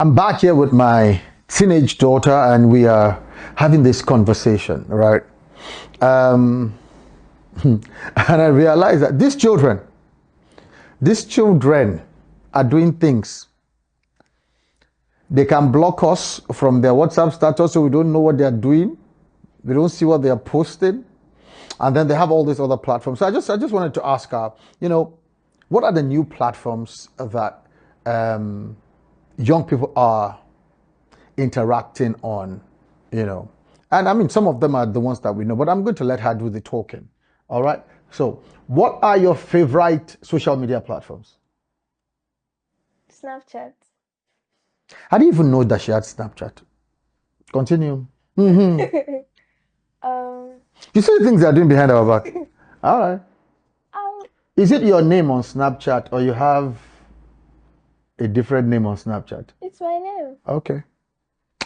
I'm back here with my teenage daughter, and we are having this conversation, right? Um, and I realized that these children are doing things. They can block us from their WhatsApp status, so we don't know what they are doing. We don't see what they are posting, and then they have all these other platforms. So I just wanted to ask her, what are the new platforms that young people are interacting on, and I mean, some of them are the ones that we know, but I'm going to let her do the talking. All right. So, what are your favorite social media platforms? Snapchat. I didn't even know that she had Snapchat. Continue. um, You see the things they're doing behind our back. All right. um, Is it your name on Snapchat, or you have a different name on Snapchat? it's my name. Okay.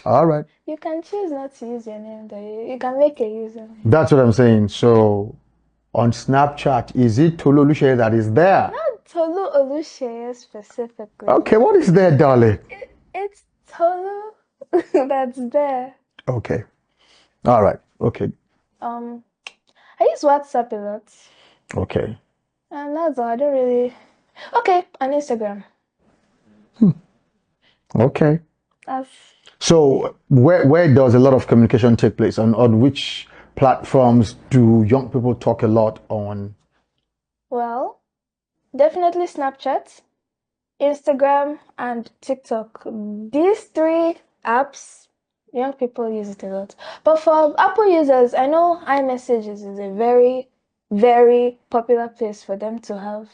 All right. You can choose not to use your name, though. You can make a username. That's what I'm saying. So, on Snapchat, is it Tolu Oluseye that is there? Not Tolu Oluseye specifically. Okay, what is there, darling? It's Tolu that's there. Okay. All right. Okay. I use WhatsApp a lot, Okay. and that's all. I don't really. Okay, on Instagram. Okay. That's So where does a lot of communication take place? On which platforms do young people talk a lot on? well, definitely Snapchat, Instagram, and TikTok. These three apps, young people use it a lot. But for Apple users, I know iMessages is a very, very popular place for them to have.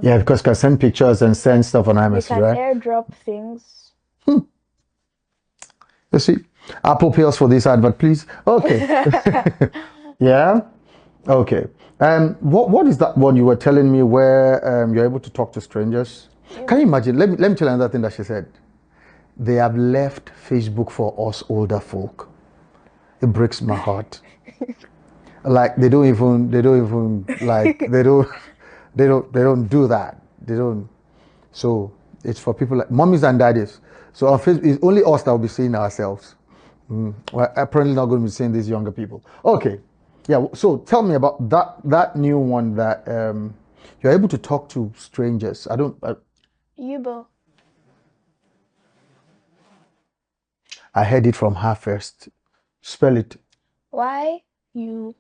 Yeah, because you can send pictures and send stuff on You iMessage, can right? airdrop things. You see, Apple pays for this advert, please. Okay. Yeah. Okay. What is that one you were telling me where you're able to talk to strangers? Can you imagine? Let me tell you another thing that she said. They have left Facebook for us older folk. It breaks my heart. Like they don't even like they don't do that. They don't. So it's for people like mommies and daddies. So on Facebook, it's only us that will be seeing ourselves. We're apparently not going to be seeing these younger people. Okay, yeah. So tell me about that new one that you're able to talk to strangers. Yubo. I heard it from her first. Spell it. Yubo.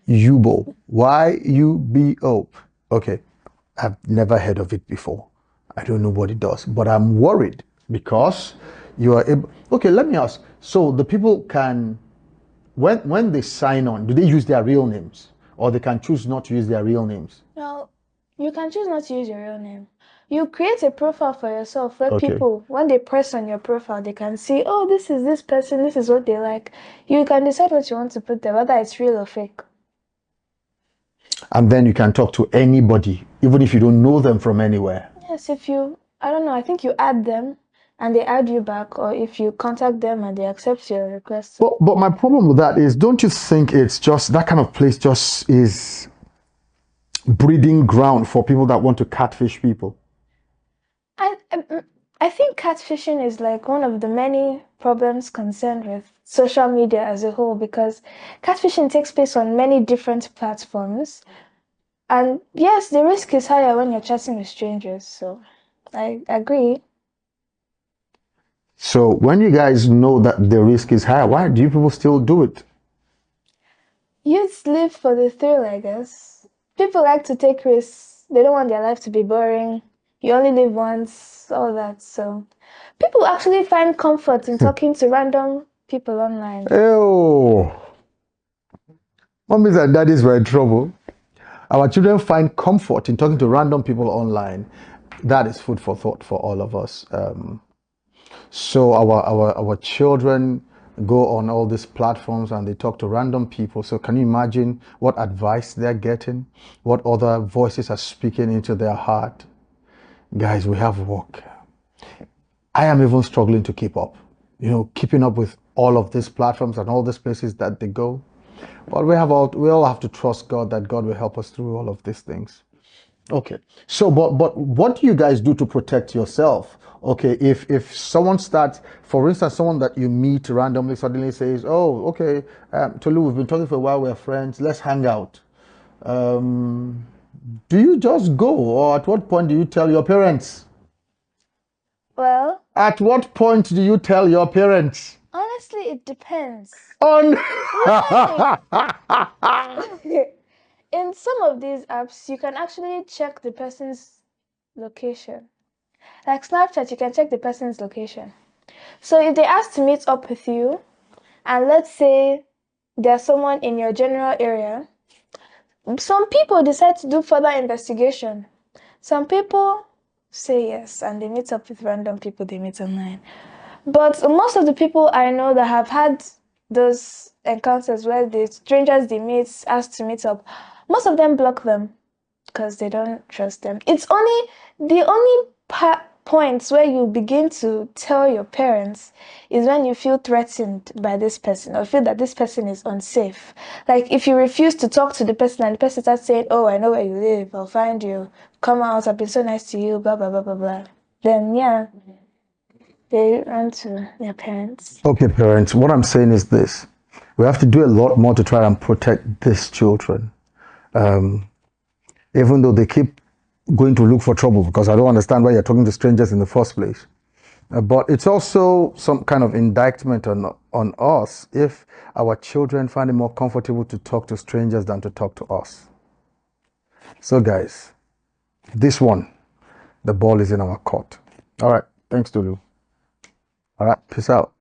Yubo. Yubo. Okay. I've never heard of it before. I don't know what it does, but I'm worried because you are able. Okay, let me ask. So the people can, when they sign on, do they use their real names, or they can choose not to use their real names? Now, you can choose not to use your real name. You create a profile for yourself where Okay. people, when they press on your profile, they can see, oh, this is this person, this is what they like. You can decide what you want to put there, whether it's real or fake. And then you can talk to anybody, even if you don't know them from anywhere. Yes, I don't know, I think you add them and they add you back, or if you contact them and they accept your request. But my problem with that is, don't you think it's just that kind of place just is breeding ground for people that want to catfish people? I think catfishing is like one of the many problems concerned with social media as a whole, because catfishing takes place on many different platforms. And yes, the risk is higher when you're chatting with strangers. So I agree. So when you guys know that the risk is high, why do you people still do it? Youths live for the thrill, I guess. People like to take risks. They don't want their life to be boring. You only live once, all that. So people actually find comfort in talking to random people online. Oh, mommies and daddies were in trouble. Our children find comfort in talking to random people online. That is food for thought for all of us. So our children go on all these platforms and they talk to random people. So can you imagine what advice they're getting? What other voices are speaking into their heart? Guys, we have work. I am even struggling to keep up. Keeping up with all of these platforms and all these places that they go. But we all have to trust God that God will help us through all of these things. Okay. So, but what do you guys do to protect yourself Okay, if someone starts, for instance, someone that you meet randomly suddenly says, "Oh, okay, Tolu, we've been talking for a while. We're friends. Let's hang out." Um, do you just go, or at what point do you tell your parents? Well, At what point do you tell your parents? honestly, it depends. On. Like, in some of these apps, you can actually check the person's location. Like Snapchat, you can check the person's location. So if they ask to meet up with you, and let's say there's someone in your general area, some people decide to do further investigation. Some people say yes and they meet up with random people they meet online. But most of the people I know that have had those encounters where the strangers they meet ask to meet up, most of them block them because they don't trust them. It's only the only points where you begin to tell your parents is when you feel threatened by this person or feel that this person is unsafe. Like if you refuse to talk to the person and the person starts saying, "Oh, I know where you live. I'll find you. Come out. I've been so nice to you. Blah blah blah blah blah." Then yeah, they run to their parents. Okay, parents, what I'm saying is this. We have to do a lot more to try and protect these children. Even though they keep going to look for trouble, because I don't understand why you're talking to strangers in the first place. But it's also some kind of indictment on us if our children find it more comfortable to talk to strangers than to talk to us. So, guys, this one, the ball is in our court. All right. Thanks, Tolu. All right. Peace out.